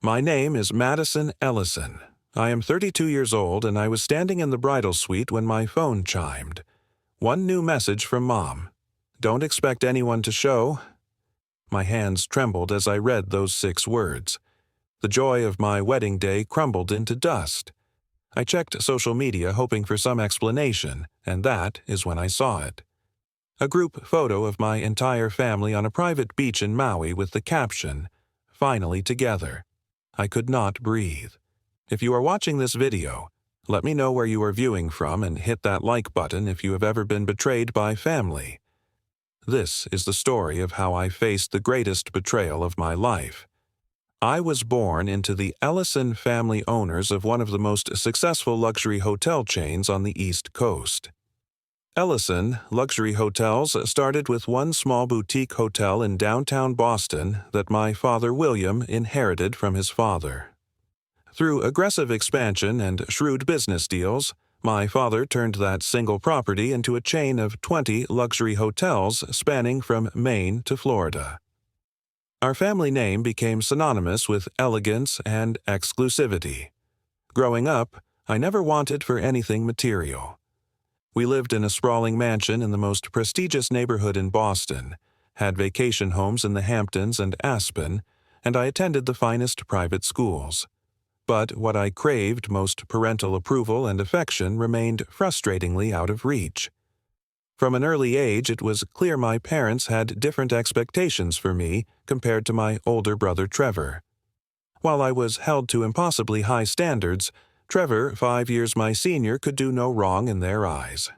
My name is Madison Ellison. I am 32 years old and I was standing in the bridal suite when my phone chimed. One new message from Mom. Don't expect anyone to show. My hands trembled as I read those 6 words. The joy of my wedding day crumbled into dust. I checked social media hoping for some explanation, and that is when I saw it. A group photo of my entire family on a private beach in Maui with the caption, "Finally together." I could not breathe. If you are watching this video, let me know where you are viewing from and hit that like button if you have ever been betrayed by family. This is the story of how I faced the greatest betrayal of my life. I was born into the Ellison family owners of one of the most successful luxury hotel chains on the East Coast. Ellison Luxury Hotels started with one small boutique hotel in downtown Boston that my father William inherited from his father. Through aggressive expansion and shrewd business deals, my father turned that single property into a chain of 20 luxury hotels spanning from Maine to Florida. Our family name became synonymous with elegance and exclusivity. Growing up, I never wanted for anything material. We lived in a sprawling mansion in the most prestigious neighborhood in Boston, had vacation homes in the Hamptons and Aspen, and I attended the finest private schools. But what I craved most, parental approval and affection, remained frustratingly out of reach. From an early age, it was clear my parents had different expectations for me compared to my older brother Trevor. While I was held to impossibly high standards, Trevor, 5 years my senior, could do no wrong in their eyes.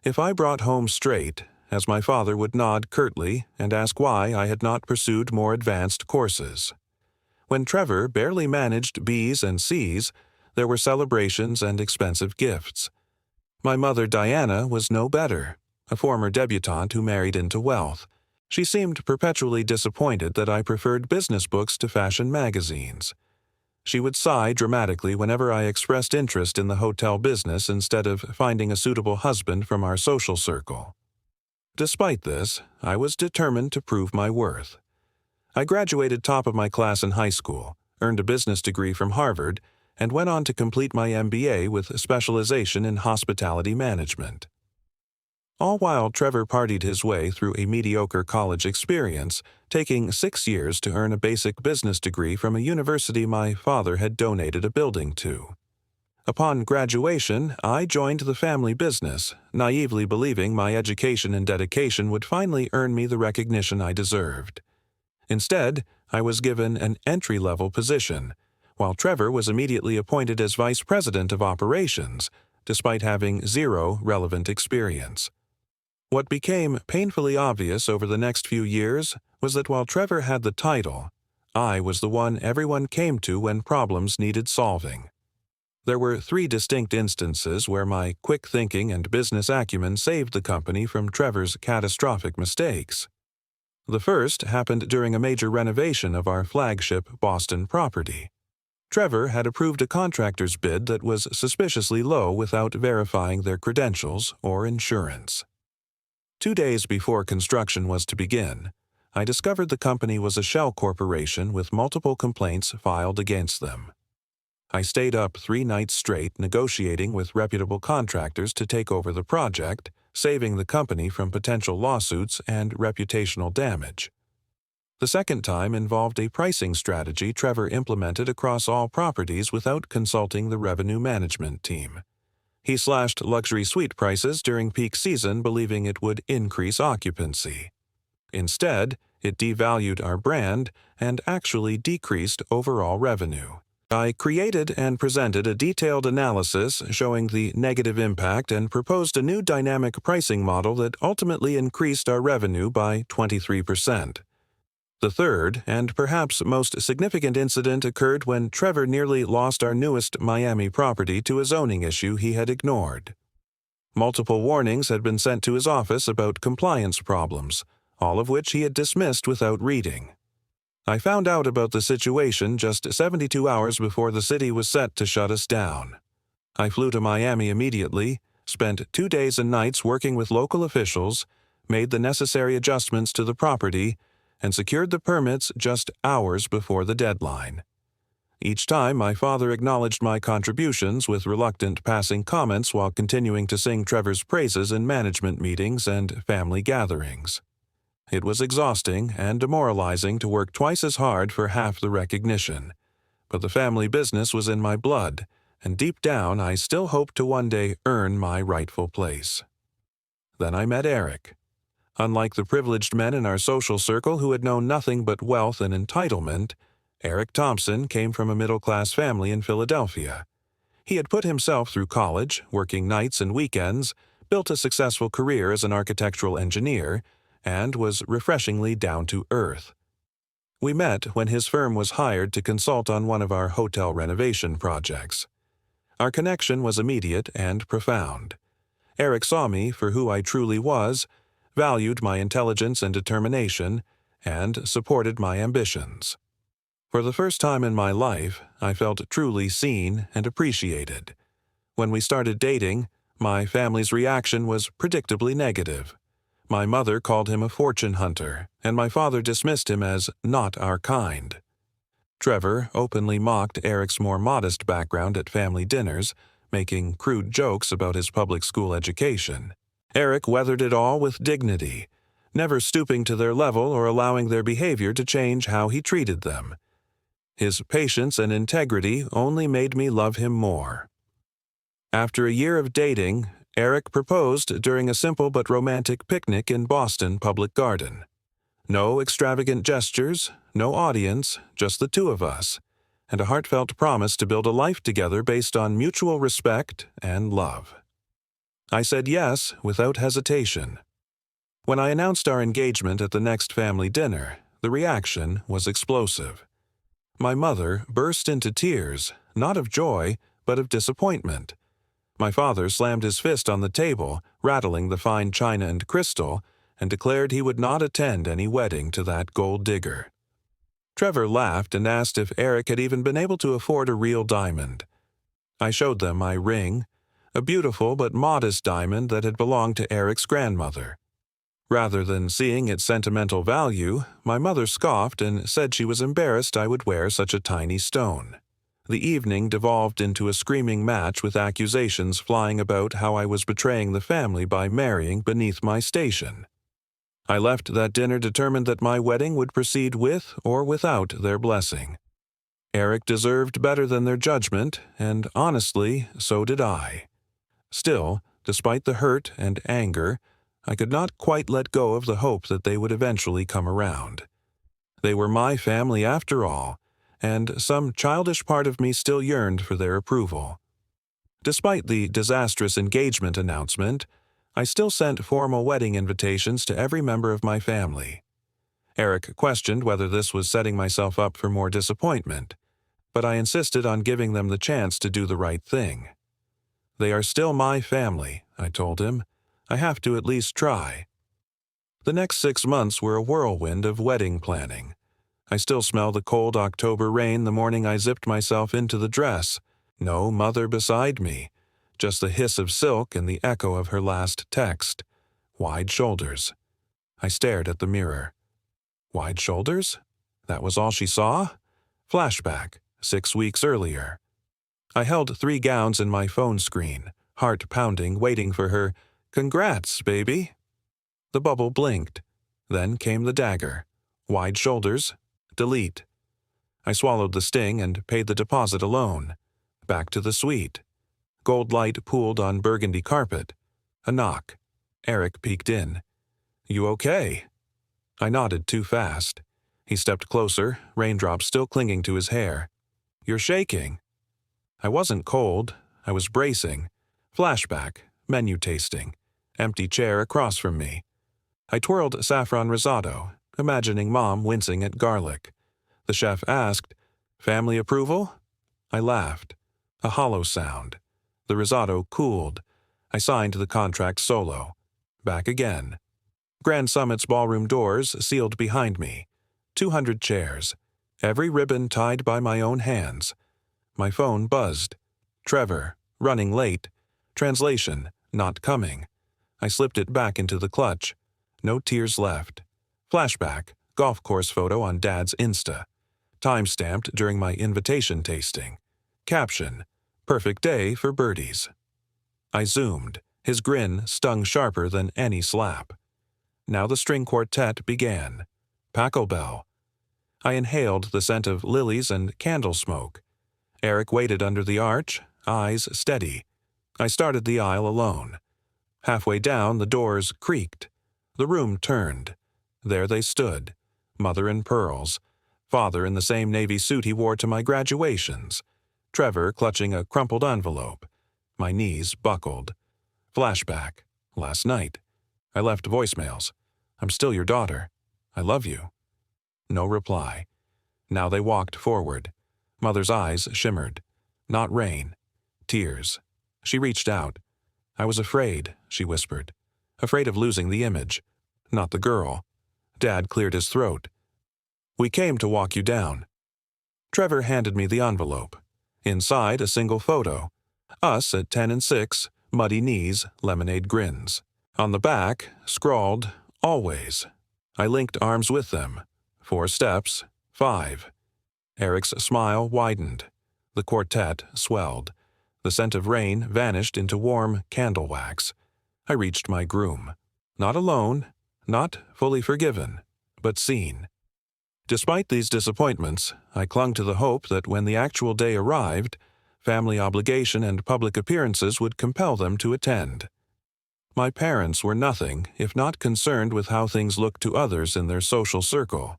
If I brought home straight, as my father would nod curtly and ask why I had not pursued more advanced courses. When Trevor barely managed B's and C's, there were celebrations and expensive gifts. My mother Diana was no better, a former debutante who married into wealth. She seemed perpetually disappointed that I preferred business books to fashion magazines. She would sigh dramatically whenever I expressed interest in the hotel business instead of finding a suitable husband from our social circle. Despite this, I was determined to prove my worth. I graduated top of my class in high school, earned a business degree from Harvard, and went on to complete my MBA with a specialization in hospitality management. All while Trevor partied his way through a mediocre college experience, taking 6 years to earn a basic business degree from a university my father had donated a building to. Upon graduation, I joined the family business, naively believing my education and dedication would finally earn me the recognition I deserved. Instead, I was given an entry-level position, while Trevor was immediately appointed as vice president of operations, despite having 0 relevant experience. What became painfully obvious over the next few years was that while Trevor had the title, I was the one everyone came to when problems needed solving. There were 3 distinct instances where my quick thinking and business acumen saved the company from Trevor's catastrophic mistakes. The first happened during a major renovation of our flagship Boston property. Trevor had approved a contractor's bid that was suspiciously low without verifying their credentials or insurance. 2 days before construction was to begin, I discovered the company was a shell corporation with multiple complaints filed against them. I stayed up 3 nights straight negotiating with reputable contractors to take over the project, saving the company from potential lawsuits and reputational damage. The second time involved a pricing strategy Trevor implemented across all properties without consulting the revenue management team. He slashed luxury suite prices during peak season, believing it would increase occupancy. Instead, it devalued our brand and actually decreased overall revenue. I created and presented a detailed analysis showing the negative impact and proposed a new dynamic pricing model that ultimately increased our revenue by 23%. The third, and perhaps most significant incident occurred when Trevor nearly lost our newest Miami property to a zoning issue he had ignored. Multiple warnings had been sent to his office about compliance problems, all of which he had dismissed without reading. I found out about the situation just 72 hours before the city was set to shut us down. I flew to Miami immediately, spent 2 days and nights working with local officials, made the necessary adjustments to the property, and secured the permits just hours before the deadline. Each time, my father acknowledged my contributions with reluctant passing comments while continuing to sing Trevor's praises in management meetings and family gatherings. It was exhausting and demoralizing to work twice as hard for half the recognition, but the family business was in my blood, and deep down I still hoped to one day earn my rightful place. Then I met Eric. Unlike the privileged men in our social circle who had known nothing but wealth and entitlement, Eric Thompson came from a middle-class family in Philadelphia. He had put himself through college, working nights and weekends, built a successful career as an architectural engineer, and was refreshingly down to earth. We met when his firm was hired to consult on one of our hotel renovation projects. Our connection was immediate and profound. Eric saw me for who I truly was, valued my intelligence and determination, and supported my ambitions. For the first time in my life, I felt truly seen and appreciated. When we started dating, my family's reaction was predictably negative. My mother called him a fortune hunter, and my father dismissed him as not our kind. Trevor openly mocked Eric's more modest background at family dinners, making crude jokes about his public school education. Eric weathered it all with dignity, never stooping to their level or allowing their behavior to change how he treated them. His patience and integrity only made me love him more. After a year of dating, Eric proposed during a simple but romantic picnic in Boston Public Garden. No extravagant gestures, no audience, just the two of us, and a heartfelt promise to build a life together based on mutual respect and love. I said yes without hesitation. When I announced our engagement at the next family dinner, the reaction was explosive. My mother burst into tears, not of joy, but of disappointment. My father slammed his fist on the table, rattling the fine china and crystal, and declared he would not attend any wedding to that gold digger. Trevor laughed and asked if Eric had even been able to afford a real diamond. I showed them my ring, a beautiful but modest diamond that had belonged to Eric's grandmother. Rather than seeing its sentimental value, my mother scoffed and said she was embarrassed I would wear such a tiny stone. The evening devolved into a screaming match with accusations flying about how I was betraying the family by marrying beneath my station. I left that dinner determined that my wedding would proceed with or without their blessing. Eric deserved better than their judgment, and honestly, so did I. Still, despite the hurt and anger, I could not quite let go of the hope that they would eventually come around. They were my family after all, and some childish part of me still yearned for their approval. Despite the disastrous engagement announcement, I still sent formal wedding invitations to every member of my family. Eric questioned whether this was setting myself up for more disappointment, but I insisted on giving them the chance to do the right thing. They are still my family, I told him. I have to at least try. The next 6 months were a whirlwind of wedding planning. I still smell the cold October rain the morning I zipped myself into the dress. No mother beside me, just the hiss of silk and the echo of her last text. Wide shoulders. I stared at the mirror. Wide shoulders? That was all she saw? Flashback, 6 weeks earlier. I held 3 gowns in my phone screen, heart pounding, waiting for her, "Congrats, baby." The bubble blinked. Then came the dagger. Wide shoulders. Delete. I swallowed the sting and paid the deposit alone. Back to the suite. Gold light pooled on burgundy carpet. A knock. Eric peeked in. "You okay?" I nodded too fast. He stepped closer, raindrops still clinging to his hair. "You're shaking." I wasn't cold. I was bracing. Flashback. Menu tasting. Empty chair across from me. I twirled saffron risotto, imagining Mom wincing at garlic. The chef asked, "Family approval?" I laughed. A hollow sound. The risotto cooled. I signed the contract solo. Back again. Grand Summit's ballroom doors sealed behind me. 200 chairs. Every ribbon tied by my own hands. My phone buzzed. Trevor, running late. Translation, not coming. I slipped it back into the clutch. No tears left. Flashback, golf course photo on Dad's Insta. time-stamped during my invitation tasting. Caption: "Perfect day for birdies." I zoomed. His grin stung sharper than any slap. Now the string quartet began. Pachelbel. I inhaled the scent of lilies and candle smoke. Eric waited under the arch, eyes steady. I started the aisle alone. Halfway down, the doors creaked. The room turned. There they stood, mother in pearls, father in the same navy suit he wore to my graduations, Trevor clutching a crumpled envelope. My knees buckled. Flashback. Last night. I left voicemails. "I'm still your daughter. I love you." No reply. Now they walked forward. Mother's eyes shimmered. Not rain. Tears. She reached out. "I was afraid," she whispered. "Afraid of losing the image. Not the girl." Dad cleared his throat. "We came to walk you down." Trevor handed me the envelope. Inside, a single photo. Us at 10 and 6, muddy knees, lemonade grins. On the back, scrawled, "Always." I linked arms with them. 4 steps, 5. Eric's smile widened. The quartet swelled. The scent of rain vanished into warm candle wax. I reached my groom. Not alone, not fully forgiven, but seen. Despite these disappointments, I clung to the hope that when the actual day arrived, family obligation and public appearances would compel them to attend. My parents were nothing if not concerned with how things looked to others in their social circle.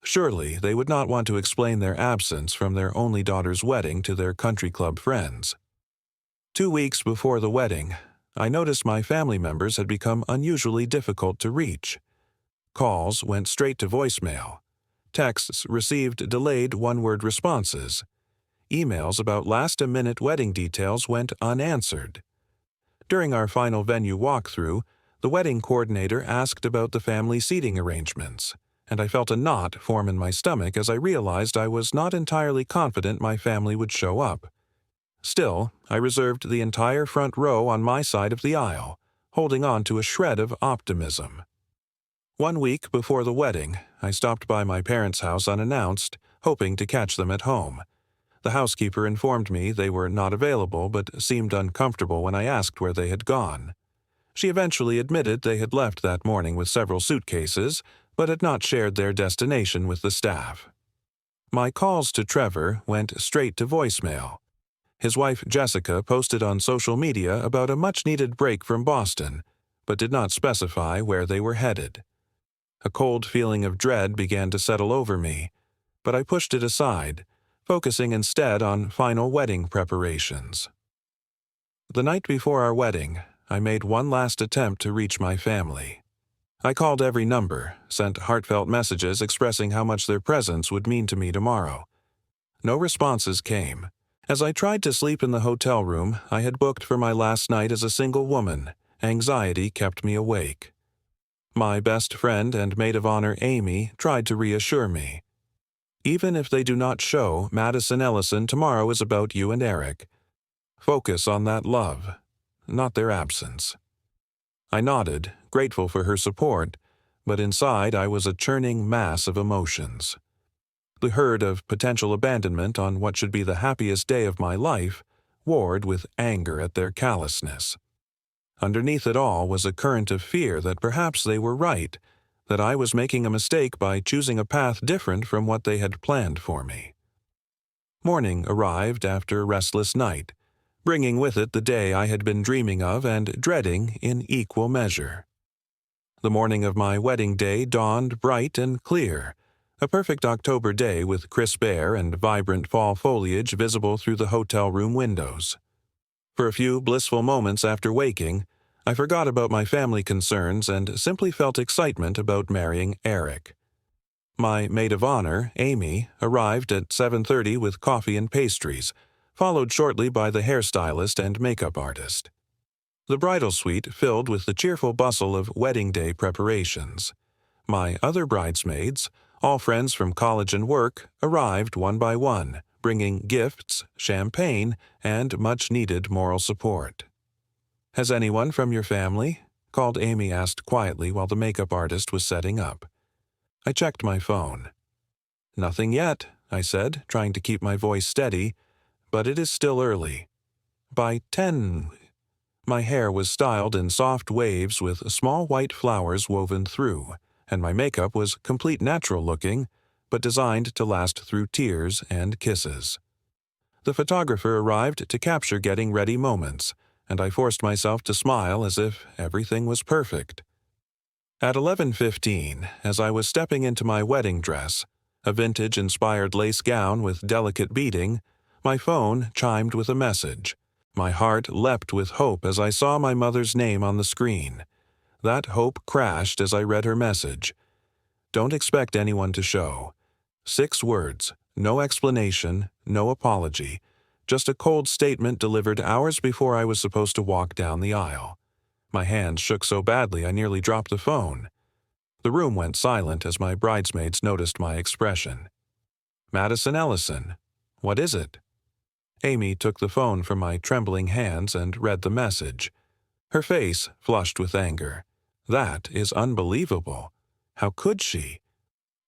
Surely they would not want to explain their absence from their only daughter's wedding to their country club friends. 2 weeks before the wedding, I noticed my family members had become unusually difficult to reach. Calls went straight to voicemail. Texts received delayed one-word responses. Emails about last-minute wedding details went unanswered. During our final venue walkthrough, the wedding coordinator asked about the family seating arrangements, and I felt a knot form in my stomach as I realized I was not entirely confident my family would show up. Still, I reserved the entire front row on my side of the aisle, holding on to a shred of optimism. 1 week before the wedding, I stopped by my parents' house unannounced, hoping to catch them at home. The housekeeper informed me they were not available but seemed uncomfortable when I asked where they had gone. She eventually admitted they had left that morning with several suitcases, but had not shared their destination with the staff. My calls to Trevor went straight to voicemail. His wife Jessica posted on social media about a much-needed break from Boston, but did not specify where they were headed. A cold feeling of dread began to settle over me, but I pushed it aside, focusing instead on final wedding preparations. The night before our wedding, I made one last attempt to reach my family. I called every number, sent heartfelt messages expressing how much their presence would mean to me tomorrow. No responses came. As I tried to sleep in the hotel room I had booked for my last night as a single woman, anxiety kept me awake. My best friend and maid of honor, Amy, tried to reassure me. "Even if they do not show, Madison Ellison, tomorrow is about you and Eric. Focus on that love, not their absence." I nodded, grateful for her support, but inside I was a churning mass of emotions. The herd of potential abandonment on what should be the happiest day of my life warred with anger at their callousness. Underneath it all was a current of fear that perhaps they were right, that I was making a mistake by choosing a path different from what they had planned for me. Morning arrived after a restless night, bringing with it the day I had been dreaming of and dreading in equal measure. The morning of my wedding day dawned bright and clear, a perfect October day with crisp air and vibrant fall foliage visible through the hotel room windows. For a few blissful moments after waking, I forgot about my family concerns and simply felt excitement about marrying Eric. My maid of honor, Amy, arrived at 7:30 with coffee and pastries, followed shortly by the hairstylist and makeup artist. The bridal suite filled with the cheerful bustle of wedding day preparations. My other bridesmaids, all friends from college and work, arrived one by one, bringing gifts, champagne, and much-needed moral support. "Has anyone from your family?" called Amy asked quietly while the makeup artist was setting up. I checked my phone. "Nothing yet," I said, trying to keep my voice steady, "but it is still early." "By 10. My hair was styled in soft waves with small white flowers woven through, and my makeup was complete natural looking, but designed to last through tears and kisses. The photographer arrived to capture getting ready moments, and I forced myself to smile as if everything was perfect. At 11:15, as I was stepping into my wedding dress, a vintage-inspired lace gown with delicate beading, my phone chimed with a message. My heart leapt with hope as I saw my mother's name on the screen. That hope crashed as I read her message. "Don't expect anyone to show." 6 words, no explanation, no apology, just a cold statement delivered hours before I was supposed to walk down the aisle. My hands shook so badly I nearly dropped the phone. The room went silent as my bridesmaids noticed my expression. "Madison Ellison, what is it?" Amy took the phone from my trembling hands and read the message. Her face flushed with anger. "That is unbelievable. How could she?"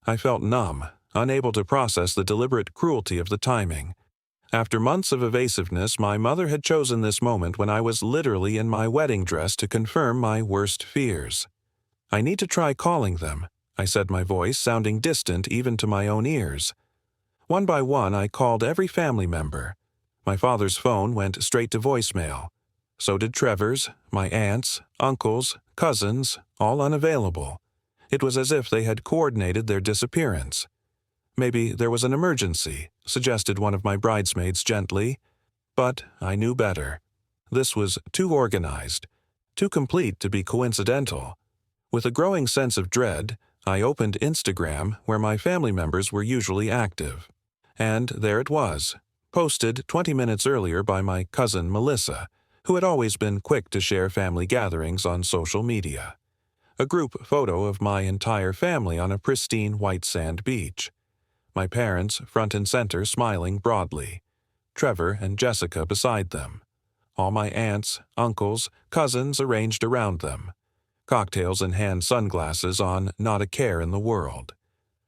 I felt numb, unable to process the deliberate cruelty of the timing. After months of evasiveness, my mother had chosen this moment when I was literally in my wedding dress to confirm my worst fears. "I need to try calling them," I said, my voice sounding distant even to my own ears. One by one, I called every family member. My father's phone went straight to voicemail. So did Trevor's, my aunts, uncles, cousins, all unavailable. It was as if they had coordinated their disappearance. "Maybe there was an emergency," suggested one of my bridesmaids gently. But I knew better. This was too organized, too complete to be coincidental. With a growing sense of dread, I opened Instagram, where my family members were usually active. And there it was, posted 20 minutes earlier by my cousin Melissa, who had always been quick to share family gatherings on social media. A group photo of my entire family on a pristine white sand beach. My parents front and center smiling broadly. Trevor and Jessica beside them. All my aunts, uncles, cousins arranged around them. Cocktails and hand sunglasses on, not a care in the world.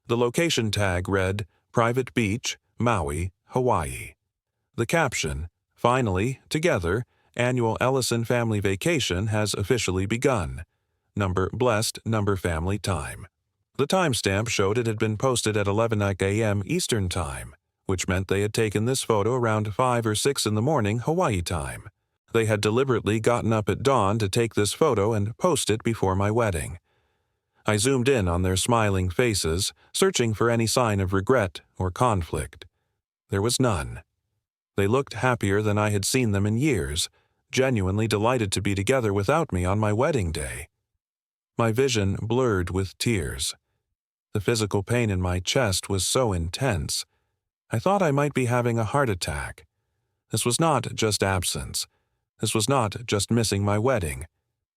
The location tag read, "Private Beach, Maui, Hawaii." The caption, "Finally, together, annual Ellison family vacation has officially begun. Number blessed, number family time." The timestamp showed it had been posted at 11 a.m. Eastern Time, which meant they had taken this photo around 5 or 6 in the morning Hawaii time. They had deliberately gotten up at dawn to take this photo and post it before my wedding. I zoomed in on their smiling faces, searching for any sign of regret or conflict. There was none. They looked happier than I had seen them in years, genuinely delighted to be together without me on my wedding day. My vision blurred with tears. The physical pain in my chest was so intense. I thought I might be having a heart attack. This was not just absence. This was not just missing my wedding.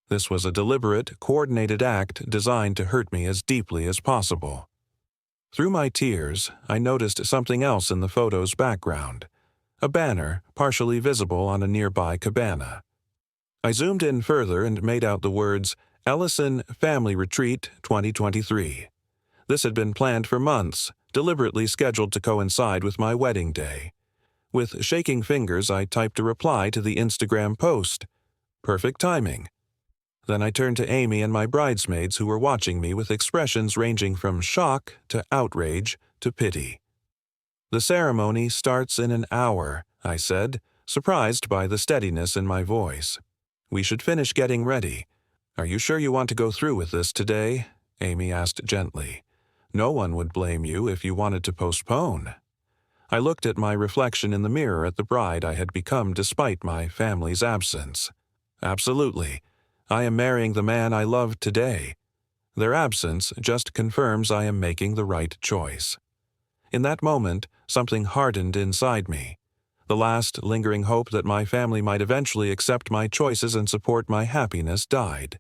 This was a deliberate, coordinated act designed to hurt me as deeply as possible. Through my tears, I noticed something else in the photo's background. A banner, partially visible on a nearby cabana. I zoomed in further and made out the words, "Ellison Family Retreat 2023. This had been planned for months, deliberately scheduled to coincide with my wedding day. With shaking fingers, I typed a reply to the Instagram post. Perfect timing. Then I turned to Amy and my bridesmaids who were watching me with expressions ranging from shock to outrage to pity. "The ceremony starts in an hour," I said, surprised by the steadiness in my voice. "We should finish getting ready. Are you sure you want to go through with this today?" Amy asked gently. "No one would blame you if you wanted to postpone." I looked at my reflection in the mirror at the bride I had become despite my family's absence. "Absolutely. I am marrying the man I love today. Their absence just confirms I am making the right choice." In that moment, something hardened inside me. The last lingering hope that my family might eventually accept my choices and support my happiness died.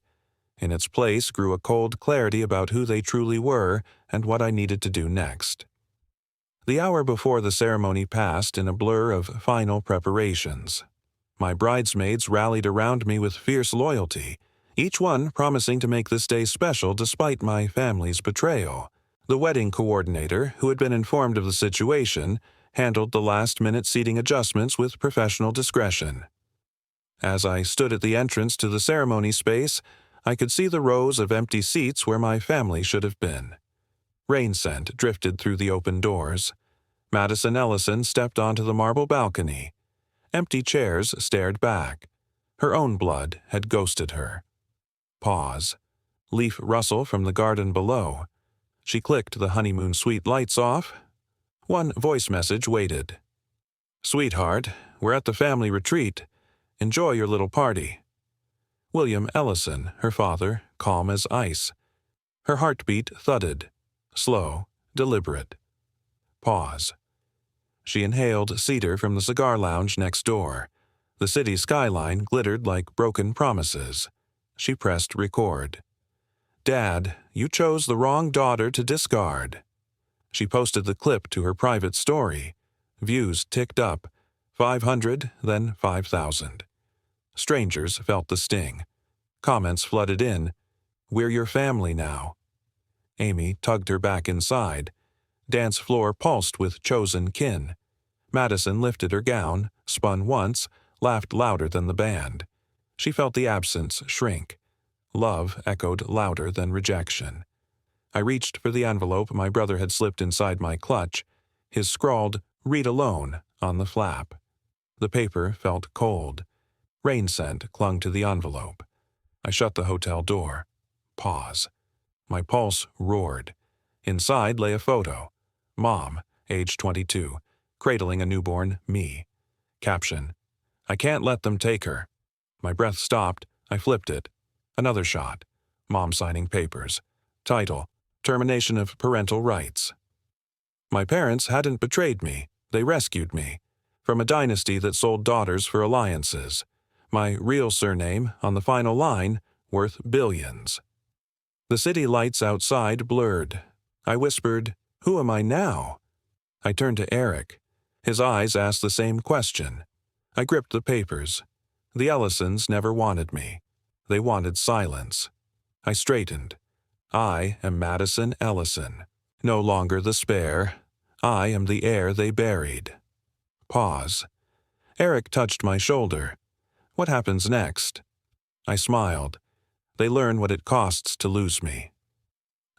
In its place grew a cold clarity about who they truly were and what I needed to do next. The hour before the ceremony passed in a blur of final preparations. My bridesmaids rallied around me with fierce loyalty, each one promising to make this day special despite my family's betrayal. The wedding coordinator, who had been informed of the situation, handled the last-minute seating adjustments with professional discretion. As I stood at the entrance to the ceremony space, I could see the rows of empty seats where my family should have been. Rain scent drifted through the open doors. Madison Ellison stepped onto the marble balcony. Empty chairs stared back. Her own blood had ghosted her. Pause. Leaf rustle from the garden below. She clicked the honeymoon suite lights off. One voice message waited. "Sweetheart, we're at the family retreat. Enjoy your little party." William Ellison, her father, calm as ice. Her heartbeat thudded. Slow, deliberate. Pause. She inhaled cedar from the cigar lounge next door. The city skyline glittered like broken promises. She pressed record. "Dad, you chose the wrong daughter to discard." She posted the clip to her private story. Views ticked up. 500, then 5,000. Strangers felt the sting. Comments flooded in. "We're your family now." Amy tugged her back inside. Dance floor pulsed with chosen kin. Madison lifted her gown, spun once, laughed louder than the band. She felt the absence shrink. Love echoed louder than rejection. I reached for the envelope my brother had slipped inside my clutch, his scrawled, "Read alone," on the flap. The paper felt cold. Rain scent clung to the envelope. I shut the hotel door. Pause. My pulse roared. Inside lay a photo. Mom, age 22, cradling a newborn me. Caption: "I can't let them take her." My breath stopped. I flipped it. Another shot. Mom signing papers. Title: "Termination of Parental Rights." My parents hadn't betrayed me. They rescued me. From a dynasty that sold daughters for alliances. My real surname, on the final line, worth billions. The city lights outside blurred. I whispered, "Who am I now?" I turned to Eric. His eyes asked the same question. I gripped the papers. The Ellisons never wanted me. They wanted silence. I straightened. I am Madison Ellison. No longer the spare. I am the heir they buried. Pause. Eric touched my shoulder. "What happens next?" I smiled. They learn what it costs to lose me.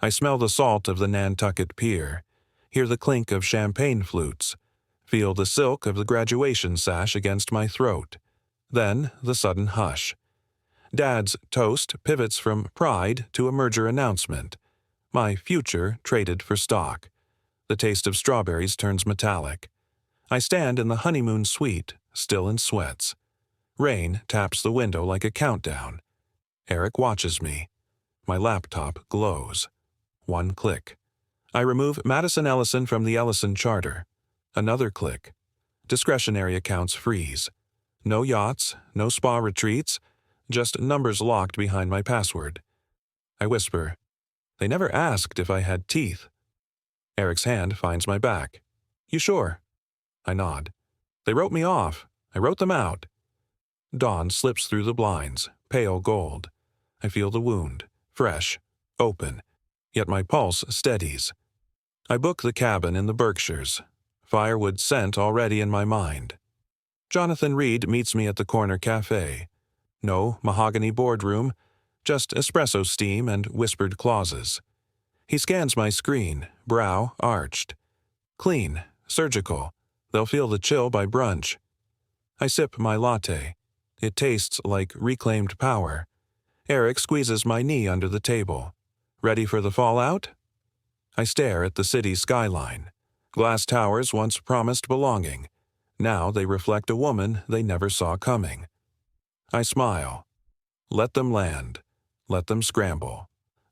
I smell the salt of the Nantucket Pier, hear the clink of champagne flutes, feel the silk of the graduation sash against my throat. Then the sudden hush. Dad's toast pivots from pride to a merger announcement. My future traded for stock. The taste of strawberries turns metallic. I stand in the honeymoon suite, still in sweats. Rain taps the window like a countdown. Eric watches me. My laptop glows. One click. I remove Madison Ellison from the Ellison charter. Another click. Discretionary accounts freeze. No yachts, no spa retreats, just numbers locked behind my password. I whisper, "They never asked if I had teeth." Eric's hand finds my back. "You sure?" I nod. "They wrote me off. I wrote them out." Dawn slips through the blinds, pale gold. I feel the wound, fresh, open, yet my pulse steadies. I book the cabin in the Berkshires, firewood scent already in my mind. Jonathan Reed meets me at the corner cafe. No mahogany boardroom, just espresso steam and whispered clauses. He scans my screen, brow arched. Clean, surgical. They'll feel the chill by brunch. I sip my latte. It tastes like reclaimed power. Eric squeezes my knee under the table. Ready for the fallout? I stare at the city skyline. Glass towers once promised belonging. Now they reflect a woman they never saw coming. I smile. Let them land. Let them scramble.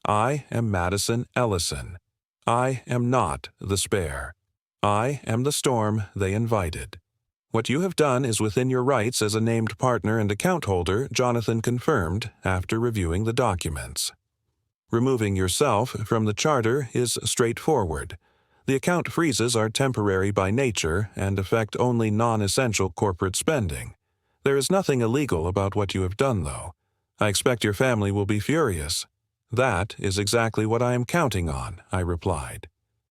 I am Madison Ellison. I am not the spare. I am the storm they invited. What you have done is within your rights as a named partner and account holder, Jonathan confirmed after reviewing the documents. Removing yourself from the charter is straightforward. The account freezes are temporary by nature and affect only non-essential corporate spending. There is nothing illegal about what you have done, though. I expect your family will be furious. That is exactly what I am counting on, I replied.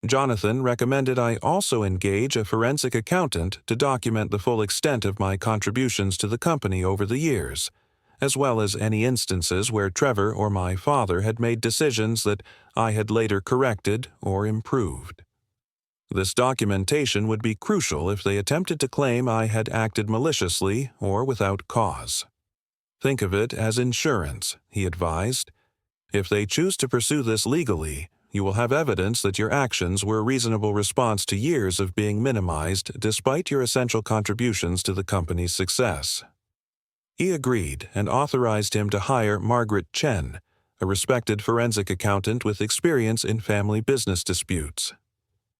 Jonathan recommended I also engage a forensic accountant to document the full extent of my contributions to the company over the years, as well as any instances where Trevor or my father had made decisions that I had later corrected or improved. This documentation would be crucial if they attempted to claim I had acted maliciously or without cause. Think of it as insurance, he advised. If they choose to pursue this legally, you will have evidence that your actions were a reasonable response to years of being minimized despite your essential contributions to the company's success. He agreed and authorized him to hire Margaret Chen, a respected forensic accountant with experience in family business disputes.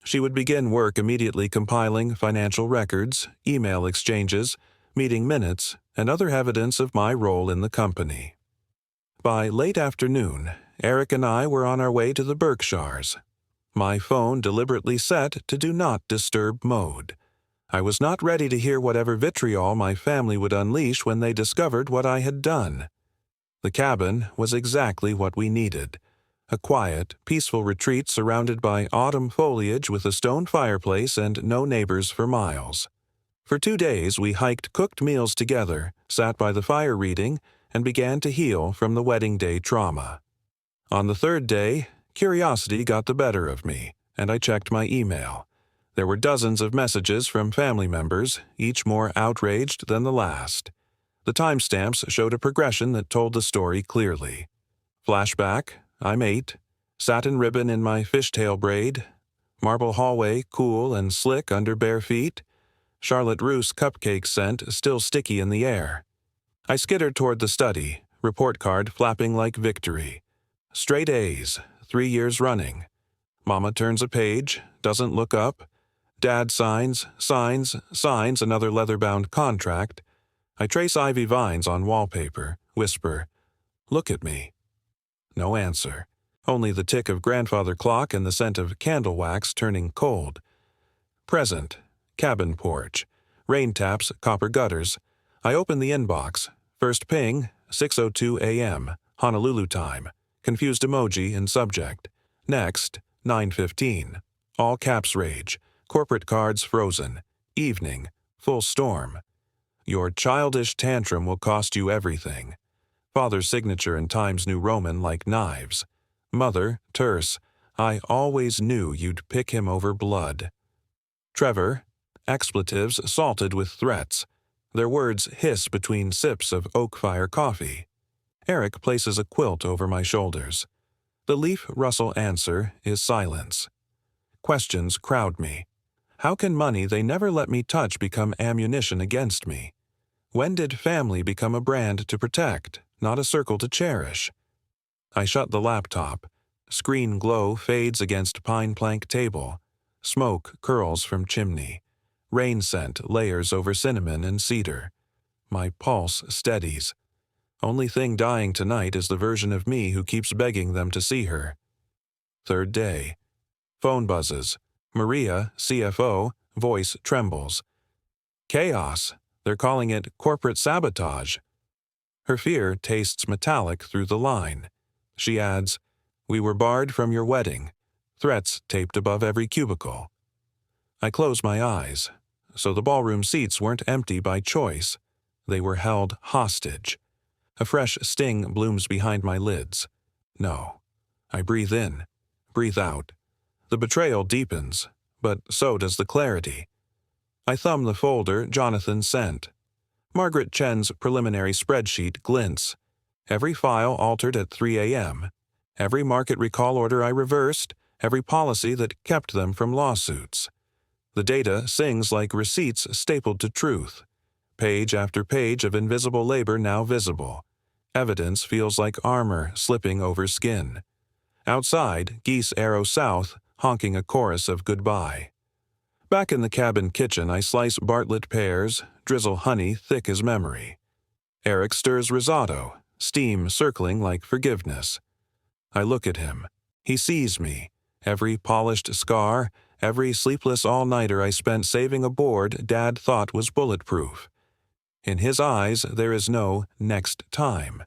She would begin work immediately compiling financial records, email exchanges, meeting minutes, and other evidence of my role in the company. By late afternoon, Eric and I were on our way to the Berkshires. My phone deliberately set to Do Not Disturb mode. I was not ready to hear whatever vitriol my family would unleash when they discovered what I had done. The cabin was exactly what we needed. A quiet, peaceful retreat surrounded by autumn foliage with a stone fireplace and no neighbors for miles. For 2 days we hiked cooked meals together, sat by the fire reading, and began to heal from the wedding day trauma. On the 3rd day, curiosity got the better of me, and I checked my email. There were dozens of messages from family members, each more outraged than the last. The timestamps showed a progression that told the story clearly. Flashback, I'm 8, satin ribbon in my fishtail braid, marble hallway cool and slick under bare feet, Charlotte Russe cupcake scent still sticky in the air. I skittered toward the study, report card flapping like victory. Straight A's, 3 years running. Mama turns a page, doesn't look up. Dad signs another leather-bound contract. I trace ivy vines on wallpaper, whisper, "Look at me." No answer. Only the tick of grandfather clock and the scent of candle wax turning cold. Present. Cabin porch. Rain taps, copper gutters. I open the inbox. First ping, 6:02 a.m., Honolulu time. Confused emoji in subject. Next, 9:15. All caps rage. Corporate cards frozen. Evening. Full storm. Your childish tantrum will cost you everything. Father's signature in Times New Roman like knives. Mother, terse. I always knew you'd pick him over blood. Trevor. Expletives salted with threats. Their words hiss between sips of oak fire coffee. Eric places a quilt over my shoulders. The leaf rustle answer is silence. Questions crowd me. How can money they never let me touch become ammunition against me? When did family become a brand to protect, not a circle to cherish? I shut the laptop. Screen glow fades against pine plank table. Smoke curls from chimney. Rain scent layers over cinnamon and cedar. My pulse steadies. Only thing dying tonight is the version of me who keeps begging them to see her. 3rd day. Phone buzzes. Maria, CFO, voice trembles. Chaos. They're calling it corporate sabotage. Her fear tastes metallic through the line. She adds, "We were barred from your wedding. Threats taped above every cubicle." I close my eyes. So the ballroom seats weren't empty by choice. They were held hostage. A fresh sting blooms behind my lids. No. I breathe in, breathe out. The betrayal deepens, but so does the clarity. I thumb the folder Jonathan sent. Margaret Chen's preliminary spreadsheet glints. Every file altered at 3 a.m. Every market recall order I reversed, every policy that kept them from lawsuits. The data sings like receipts stapled to truth. Page after page of invisible labor now visible. Evidence feels like armor slipping over skin. Outside, geese arrow south, honking a chorus of goodbye. Back in the cabin kitchen, I slice Bartlett pears, drizzle honey thick as memory. Eric stirs risotto, steam circling like forgiveness. I look at him. He sees me. Every polished scar, every sleepless all-nighter I spent saving a board Dad thought was bulletproof. In his eyes, there is no next time.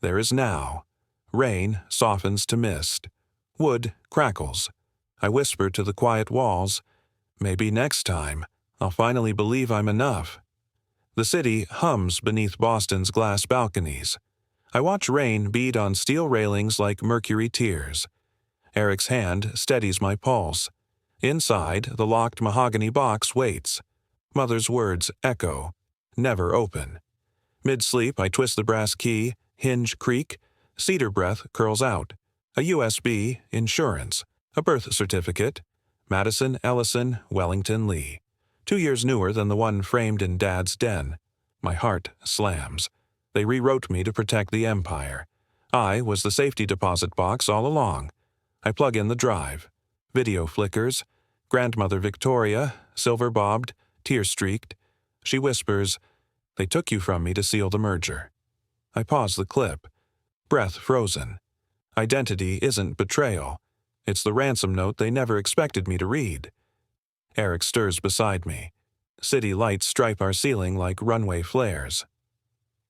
There is now. Rain softens to mist. Wood crackles. I whisper to the quiet walls, maybe next time I'll finally believe I'm enough. The city hums beneath Boston's glass balconies. I watch rain bead on steel railings like mercury tears. Eric's hand steadies my pulse. Inside, the locked mahogany box waits. Mother's words echo. Never open. Mid-sleep, I twist the brass key, hinge creak, cedar breath curls out. A USB, insurance, a birth certificate, Madison Ellison Wellington Lee. 2 years newer than the one framed in Dad's den. My heart slams. They rewrote me to protect the empire. I was the safety deposit box all along. I plug in the drive. Video flickers. Grandmother Victoria, silver-bobbed, tear-streaked. She whispers, "They took you from me to seal the merger." I pause the clip. Breath frozen. Identity isn't betrayal. It's the ransom note they never expected me to read. Eric stirs beside me. City lights stripe our ceiling like runway flares.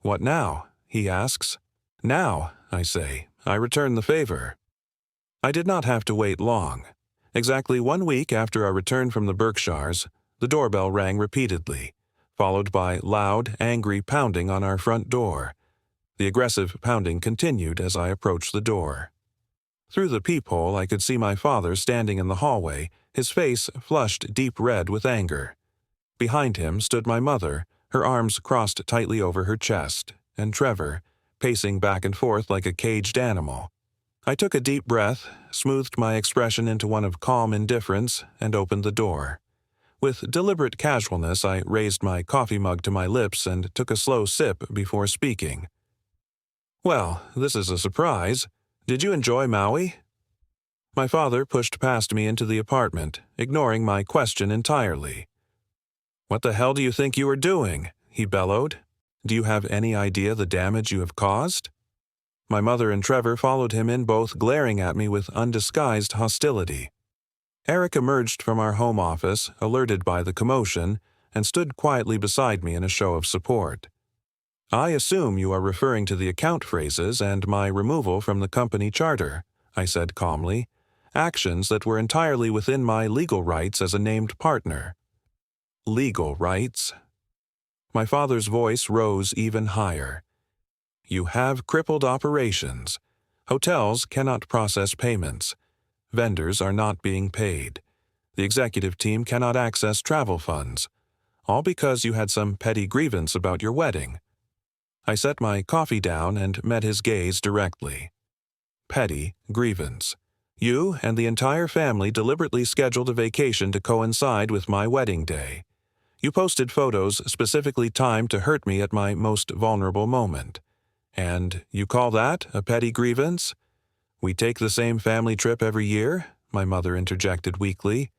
"What now?" he asks. "Now," I say. I return the favor. I did not have to wait long. Exactly 1 week after our return from the Berkshires, the doorbell rang repeatedly, followed by loud, angry pounding on our front door. The aggressive pounding continued as I approached the door. Through the peephole, I could see my father standing in the hallway, his face flushed deep red with anger. Behind him stood my mother, her arms crossed tightly over her chest, and Trevor, pacing back and forth like a caged animal. I took a deep breath, smoothed my expression into one of calm indifference, and opened the door. With deliberate casualness, I raised my coffee mug to my lips and took a slow sip before speaking. "Well, this is a surprise. Did you enjoy Maui?" My father pushed past me into the apartment, ignoring my question entirely. "What the hell do you think you are doing?" he bellowed. "Do you have any idea the damage you have caused?" My mother and Trevor followed him in, both glaring at me with undisguised hostility. Eric emerged from our home office, alerted by the commotion, and stood quietly beside me in a show of support. "I assume you are referring to the account phrases and my removal from the company charter," I said calmly, "actions that were entirely within my legal rights as a named partner." "Legal rights?" My father's voice rose even higher. "You have crippled operations. Hotels cannot process payments. Vendors are not being paid. The executive team cannot access travel funds. All because you had some petty grievance about your wedding." I set my coffee down and met his gaze directly. "Petty grievance. You and the entire family deliberately scheduled a vacation to coincide with my wedding day. You posted photos specifically timed to hurt me at my most vulnerable moment. And you call that a petty grievance?" "We take the same family trip every year," my mother interjected weakly.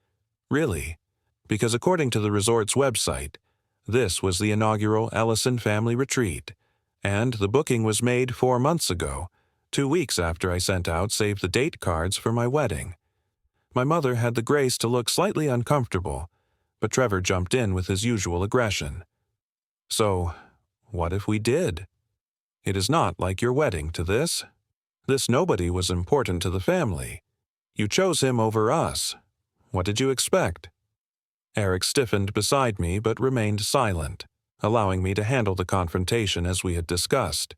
"Really? Because according to the resort's website, this was the inaugural Ellison family retreat, and the booking was made 4 months ago, 2 weeks after I sent out save-the-date cards for my wedding." My mother had the grace to look slightly uncomfortable, but Trevor jumped in with his usual aggression. "So, what if we did? It is not like your wedding to this. This nobody was important to the family. You chose him over us. What did you expect?" Eric stiffened beside me but remained silent, allowing me to handle the confrontation as we had discussed.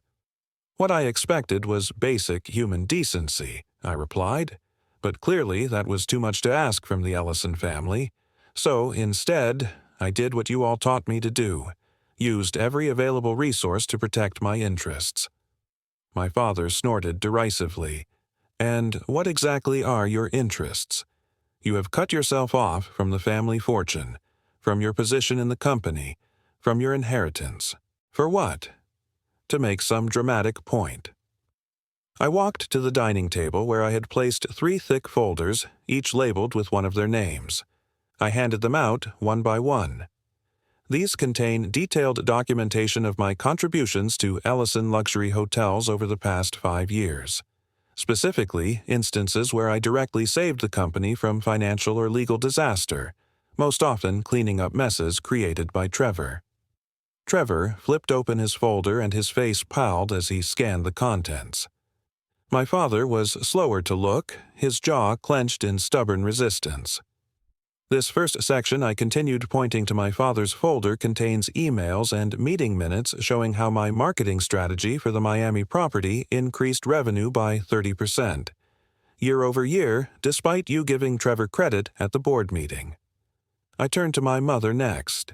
"What I expected was basic human decency," I replied, "but clearly that was too much to ask from the Ellison family. So instead, I did what you all taught me to do. Used every available resource to protect my interests." My father snorted derisively. "And what exactly are your interests? You have cut yourself off from the family fortune, from your position in the company, from your inheritance. For what? To make some dramatic point." I walked to the dining table where I had placed 3 thick folders, each labeled with one of their names. I handed them out one by one. These contain detailed documentation of my contributions to Ellison Luxury Hotels over the past 5 years. Specifically, instances where I directly saved the company from financial or legal disaster, most often cleaning up messes created by Trevor. Trevor flipped open his folder and his face palled as he scanned the contents. My father was slower to look, his jaw clenched in stubborn resistance. This first section I continued pointing to my father's folder contains emails and meeting minutes showing how my marketing strategy for the Miami property increased revenue by 30%. Year over year, despite you giving Trevor credit at the board meeting. I turned to my mother next.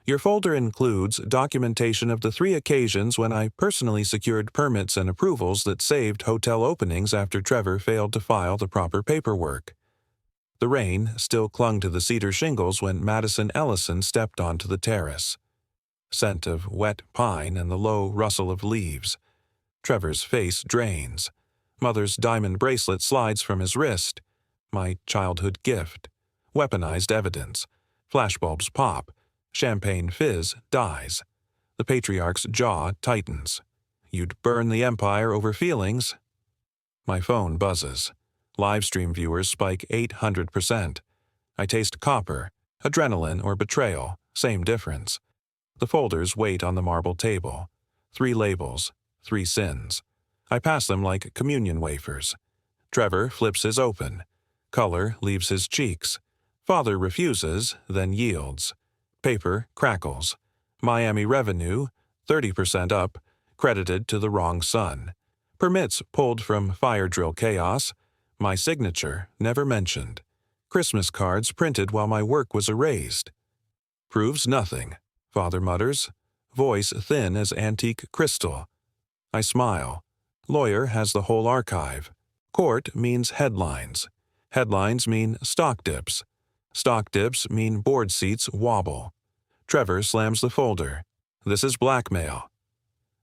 Your folder includes documentation of the 3 occasions when I personally secured permits and approvals that saved hotel openings after Trevor failed to file the proper paperwork. The rain still clung to the cedar shingles when Madison Ellison stepped onto the terrace. Scent of wet pine and the low rustle of leaves. Trevor's face drains. Mother's diamond bracelet slides from his wrist. My childhood gift. Weaponized evidence. Flashbulbs pop. Champagne fizz dies. The patriarch's jaw tightens. You'd burn the empire over feelings. My phone buzzes. Livestream viewers spike 800%. I taste copper, adrenaline, or betrayal, same difference. The folders wait on the marble table. 3 labels, 3 sins. I pass them like communion wafers. Trevor flips his open. Color leaves his cheeks. Father refuses, then yields. Paper crackles. Miami revenue, 30% up, credited to the wrong son. Permits pulled from fire drill chaos. My signature never mentioned. Christmas cards printed while my work was erased. Proves nothing, Father mutters, voice thin as antique crystal. I smile. Lawyer has the whole archive. Court means headlines. Headlines mean stock dips. Stock dips mean board seats wobble. Trevor slams the folder. This is blackmail.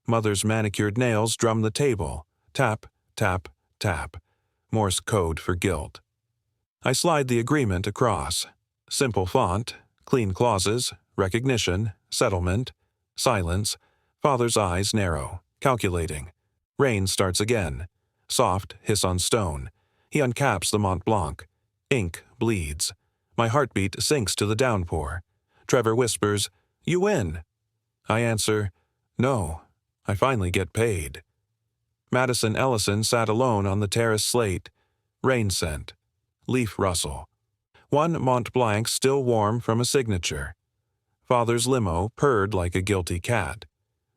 Mother's manicured nails drum the table. Tap, tap, tap. Morse code for guilt. I slide the agreement across. Simple font, clean clauses, recognition, settlement, silence. Father's eyes narrow, calculating. Rain starts again. Soft hiss on stone. He uncaps the Mont Blanc. Ink bleeds. My heartbeat sinks to the downpour. Trevor whispers, "You win." I answer, "No, I finally get paid." Madison Ellison sat alone on the terrace slate. Rain scent. Leaf rustle. 1 Mont Blanc still warm from a signature. Father's limo purred like a guilty cat.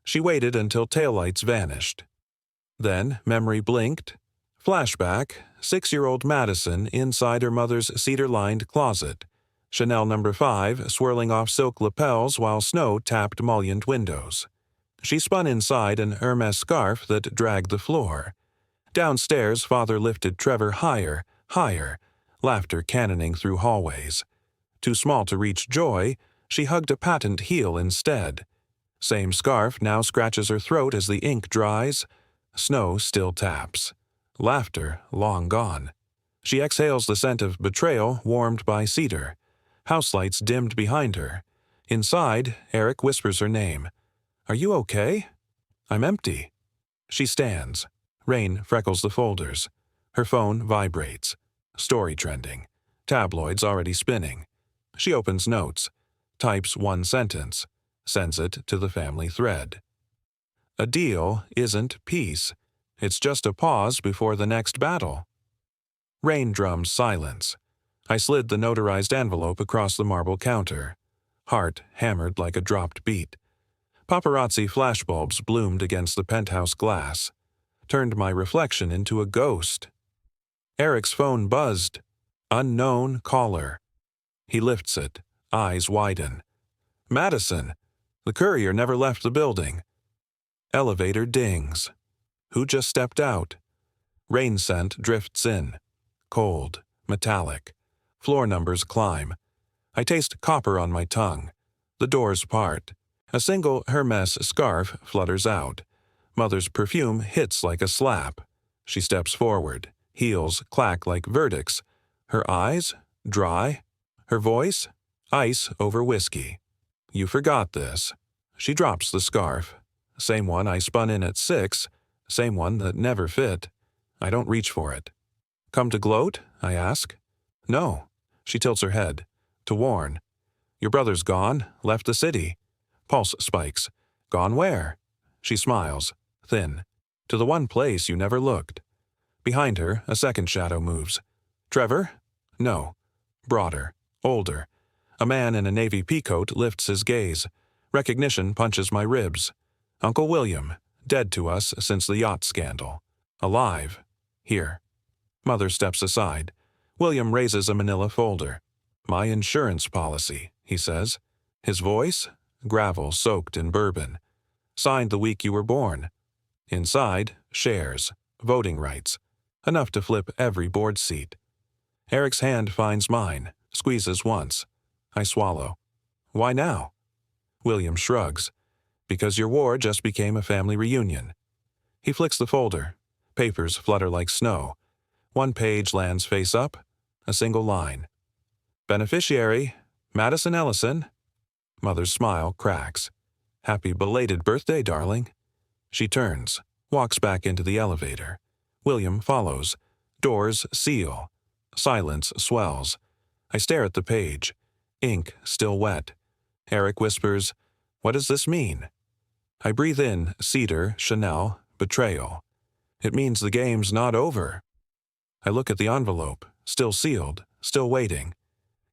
She waited until taillights vanished. Then memory blinked. Flashback, 6-year-old Madison inside her mother's cedar-lined closet. Chanel No. 5 swirling off silk lapels while snow tapped mullioned windows. She spun inside an Hermes scarf that dragged the floor. Downstairs, Father lifted Trevor higher, higher, laughter cannoning through hallways. Too small to reach joy, she hugged a patent heel instead. Same scarf now scratches her throat as the ink dries. Snow still taps. Laughter long gone. She exhales the scent of betrayal warmed by cedar. House lights dimmed behind her. Inside, Eric whispers her name. "Are you okay?" "I'm empty." She stands. Rain freckles the folders. Her phone vibrates. Story trending. Tabloids already spinning. She opens notes. Types 1 sentence. Sends it to the family thread. A deal isn't peace. It's just a pause before the next battle. Rain drums silence. I slid the notarized envelope across the marble counter. Heart hammered like a dropped beat. Paparazzi flashbulbs bloomed against the penthouse glass. Turned my reflection into a ghost. Eric's phone buzzed. Unknown caller. He lifts it. Eyes widen. "Madison!" The courier never left the building. Elevator dings. Who just stepped out? Rain scent drifts in. Cold. Metallic. Floor numbers climb. I taste copper on my tongue. The doors part. A single Hermes scarf flutters out. Mother's perfume hits like a slap. She steps forward. Heels clack like verdicts. Her eyes? Dry. Her voice? Ice over whiskey. "You forgot this." She drops the scarf. Same one I spun in at 6. Same one that never fit. I don't reach for it. "Come to gloat?" I ask. "No." She tilts her head. "To warn. Your brother's gone, left the city." Pulse spikes. "Gone where?" She smiles, thin. "To the one place you never looked." Behind her, a second shadow moves. Trevor? No. Broader. Older. A man in a navy peacoat lifts his gaze. Recognition punches my ribs. Uncle William, dead to us since the yacht scandal. Alive. Here. Mother steps aside. William raises a manila folder. My insurance policy, he says. His voice? Gravel soaked in bourbon. Signed the week you were born. Inside, shares, voting rights. Enough to flip every board seat. Eric's hand finds mine, squeezes once. I swallow. Why now? William shrugs. Because your war just became a family reunion. He flicks the folder. Papers flutter like snow. One page lands face up, a single line. Beneficiary, Madison Ellison. Mother's smile cracks. Happy belated birthday, darling. She turns, walks back into the elevator. William follows. Doors seal. Silence swells. I stare at the page. Ink still wet. Eric whispers, "What does this mean?" I breathe in cedar, Chanel, betrayal. It means the game's not over. I look at the envelope, still sealed, still waiting.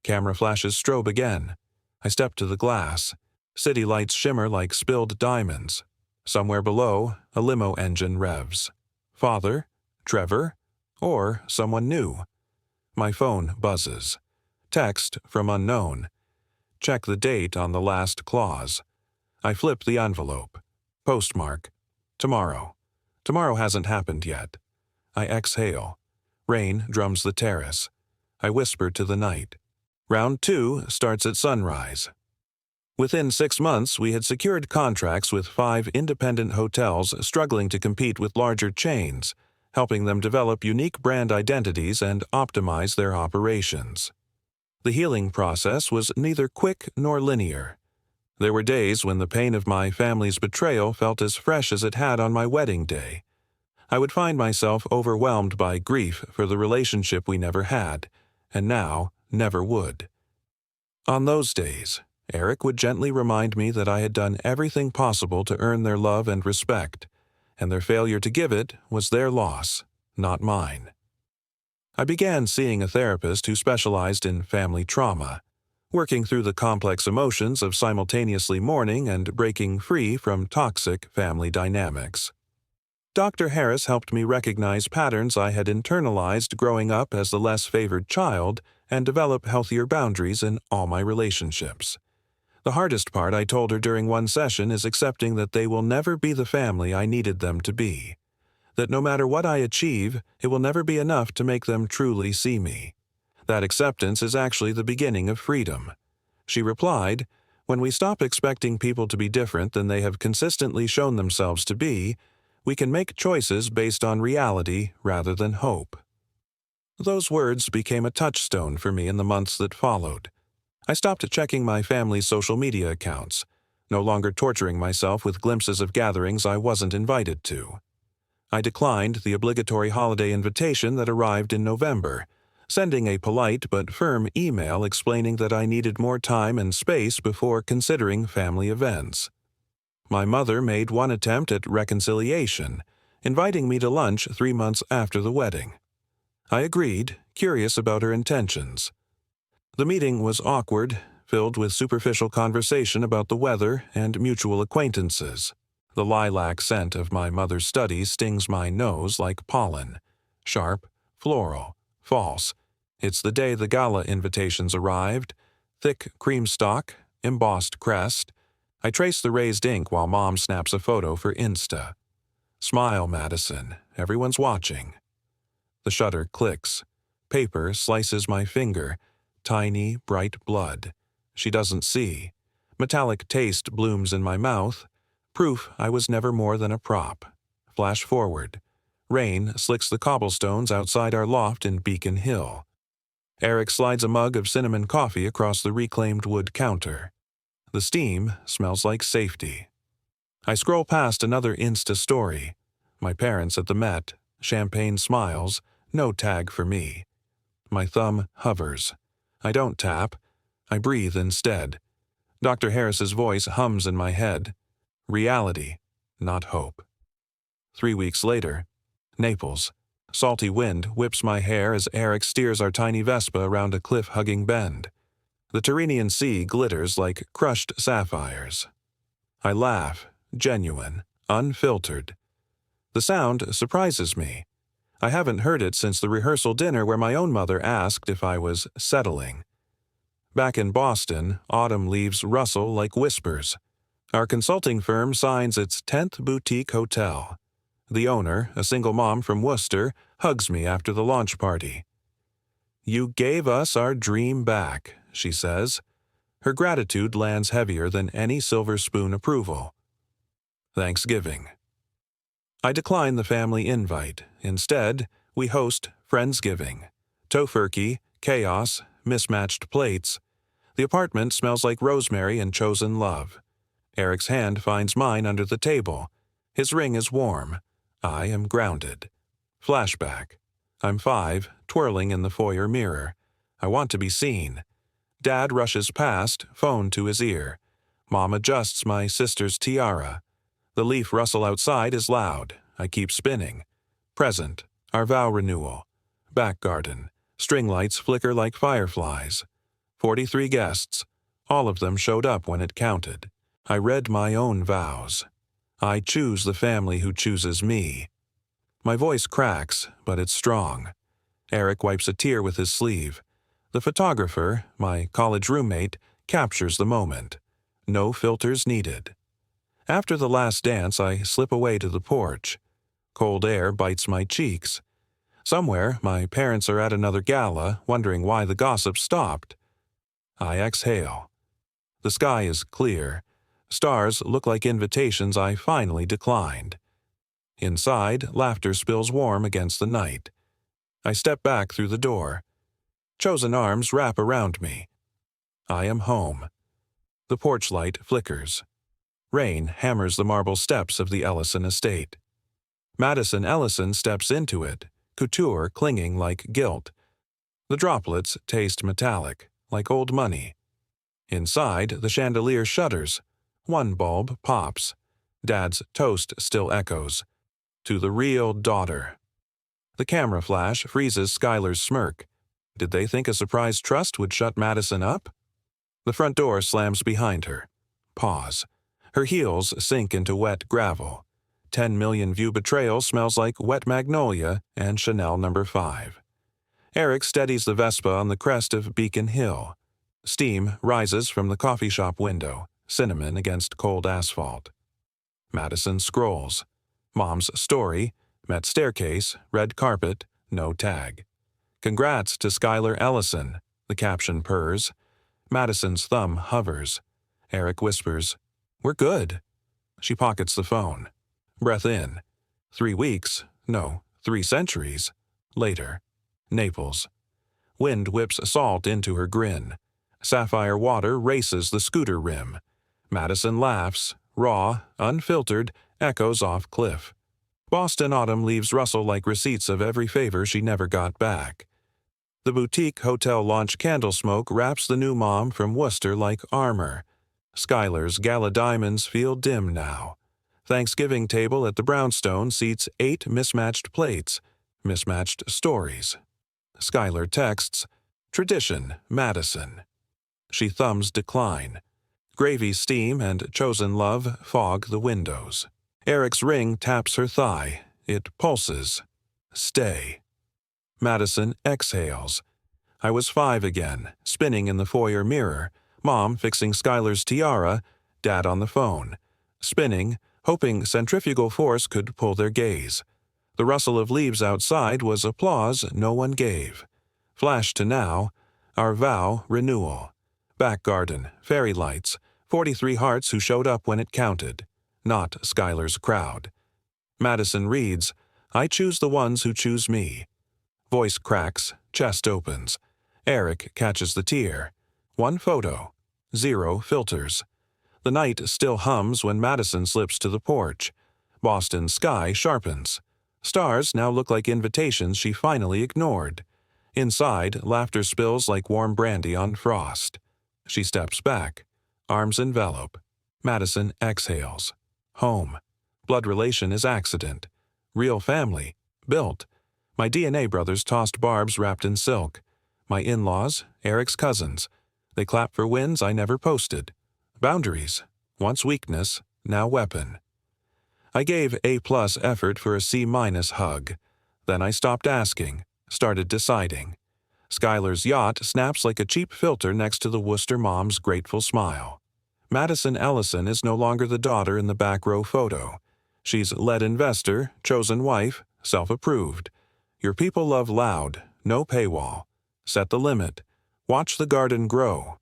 Camera flashes strobe again. I step to the glass. City lights shimmer like spilled diamonds. Somewhere below, a limo engine revs. Father? Trevor? Or someone new? My phone buzzes. Text from unknown. Check the date on the last clause. I flip the envelope. Postmark. Tomorrow. Tomorrow hasn't happened yet. I exhale. Rain drums the terrace. I whisper to the night. Round 2 starts at sunrise. Within 6 months, we had secured contracts with 5 independent hotels struggling to compete with larger chains, helping them develop unique brand identities and optimize their operations. The healing process was neither quick nor linear. There were days when the pain of my family's betrayal felt as fresh as it had on my wedding day. I would find myself overwhelmed by grief for the relationship we never had, and now never would. On those days, Eric would gently remind me that I had done everything possible to earn their love and respect, and their failure to give it was their loss, not mine. I began seeing a therapist who specialized in family trauma, working through the complex emotions of simultaneously mourning and breaking free from toxic family dynamics. Dr. Harris helped me recognize patterns I had internalized growing up as the less favored child and develop healthier boundaries in all my relationships. The hardest part, I told her during one session, is accepting that they will never be the family I needed them to be. That no matter what I achieve, it will never be enough to make them truly see me. That acceptance is actually the beginning of freedom. She replied, "When we stop expecting people to be different than they have consistently shown themselves to be, we can make choices based on reality rather than hope." Those words became a touchstone for me in the months that followed. I stopped checking my family's social media accounts, no longer torturing myself with glimpses of gatherings I wasn't invited to. I declined the obligatory holiday invitation that arrived in November, sending a polite but firm email explaining that I needed more time and space before considering family events. My mother made one attempt at reconciliation, inviting me to lunch 3 months after the wedding. I agreed, curious about her intentions. The meeting was awkward, filled with superficial conversation about the weather and mutual acquaintances. The lilac scent of my mother's study stings my nose like pollen. Sharp, floral, false. It's the day the gala invitations arrived. Thick cream stock, embossed crest. I trace the raised ink while Mom snaps a photo for Insta. Smile, Madison. Everyone's watching. The shutter clicks. Paper slices my finger. Tiny, bright blood. She doesn't see. Metallic taste blooms in my mouth. Proof I was never more than a prop. Flash forward. Rain slicks the cobblestones outside our loft in Beacon Hill. Eric slides a mug of cinnamon coffee across the reclaimed wood counter. The steam smells like safety. I scroll past another Insta story. My parents at the Met, champagne smiles, no tag for me. My thumb hovers. I don't tap. I breathe instead. Dr. Harris's voice hums in my head. Reality, not hope. 3 weeks later, Naples. Salty wind whips my hair as Eric steers our tiny Vespa around a cliff-hugging bend. The Tyrrhenian Sea glitters like crushed sapphires. I laugh, genuine, unfiltered. The sound surprises me. I haven't heard it since the rehearsal dinner where my own mother asked if I was settling. Back in Boston, autumn leaves rustle like whispers. Our consulting firm signs its 10th boutique hotel. The owner, a single mom from Worcester, hugs me after the launch party. "You gave us our dream back," she says. Her gratitude lands heavier than any silver spoon approval. Thanksgiving. I decline the family invite. Instead, we host Friendsgiving. Tofurkey, chaos, mismatched plates. The apartment smells like rosemary and chosen love. Eric's hand finds mine under the table. His ring is warm. I am grounded. Flashback. I'm 5, twirling in the foyer mirror. I want to be seen. Dad rushes past, phone to his ear. Mom adjusts my sister's tiara. The leaf rustle outside is loud. I keep spinning. Present. Our vow renewal. Back garden. String lights flicker like fireflies. 43 guests. All of them showed up when it counted. I read my own vows. I choose the family who chooses me. My voice cracks, but it's strong. Eric wipes a tear with his sleeve. The photographer, my college roommate, captures the moment. No filters needed. After the last dance, I slip away to the porch. Cold air bites my cheeks. Somewhere, my parents are at another gala, wondering why the gossip stopped. I exhale. The sky is clear. Stars look like invitations I finally declined. Inside, laughter spills warm against the night. I step back through the door. Chosen arms wrap around me. I am home. The porch light flickers. Rain hammers the marble steps of the Ellison estate. Madison Ellison steps into it, couture clinging like guilt. The droplets taste metallic, like old money. Inside, the chandelier shudders. One bulb pops. Dad's toast still echoes. To the real daughter. The camera flash freezes Skylar's smirk. Did they think a surprise trust would shut Madison up? The front door slams behind her. Pause. Her heels sink into wet gravel. 10 million view Betrayal smells like wet magnolia and Chanel No. 5. Eric steadies the Vespa on the crest of Beacon Hill. Steam rises from the coffee shop window, cinnamon against cold asphalt. Madison scrolls. Mom's story, met staircase, red carpet, no tag. Congrats to Skylar Ellison, the caption purrs. Madison's thumb hovers. Eric whispers, "We're good." She pockets the phone. Breath in. 3 weeks, no, 3 centuries. Later. Naples. Wind whips salt into her grin. Sapphire water races the scooter rim. Madison laughs, raw, unfiltered, echoes off cliff. Boston autumn leaves rustle like receipts of every favor she never got back. The boutique hotel launch candle smoke wraps the new mom from Worcester like armor. Skylar's gala diamonds feel dim now. Thanksgiving table at the brownstone seats 8 mismatched plates, mismatched stories. Skylar texts, "Tradition, Madison." She thumbs decline. Gravy steam and chosen love fog the windows. Eric's ring taps her thigh. It pulses. Stay. Madison exhales. I was 5 again, spinning in the foyer mirror, Mom fixing Skylar's tiara, Dad on the phone. Spinning, hoping centrifugal force could pull their gaze. The rustle of leaves outside was applause no one gave. Flash to now, our vow renewal. Back garden, fairy lights, 43 hearts who showed up when it counted. Not Skylar's crowd. Madison reads, "I choose the ones who choose me." Voice cracks, chest opens. Eric catches the tear. 1 photo. 0 filters. The night still hums when Madison slips to the porch. Boston's sky sharpens. Stars now look like invitations she finally ignored. Inside, laughter spills like warm brandy on frost. She steps back. Arms envelop. Madison exhales. Home. Blood relation is accident. Real family. Built. My DNA brothers tossed barbs wrapped in silk. My in-laws, Eric's cousins. They clapped for wins I never posted. Boundaries. Once weakness, now weapon. I gave A+ effort for a C- hug. Then I stopped asking, started deciding. Skylar's yacht snaps like a cheap filter next to the Worcester mom's grateful smile. Madison Ellison is no longer the daughter in the back row photo. She's lead investor, chosen wife, self-approved. Your people love loud, no paywall. Set the limit. Watch the garden grow.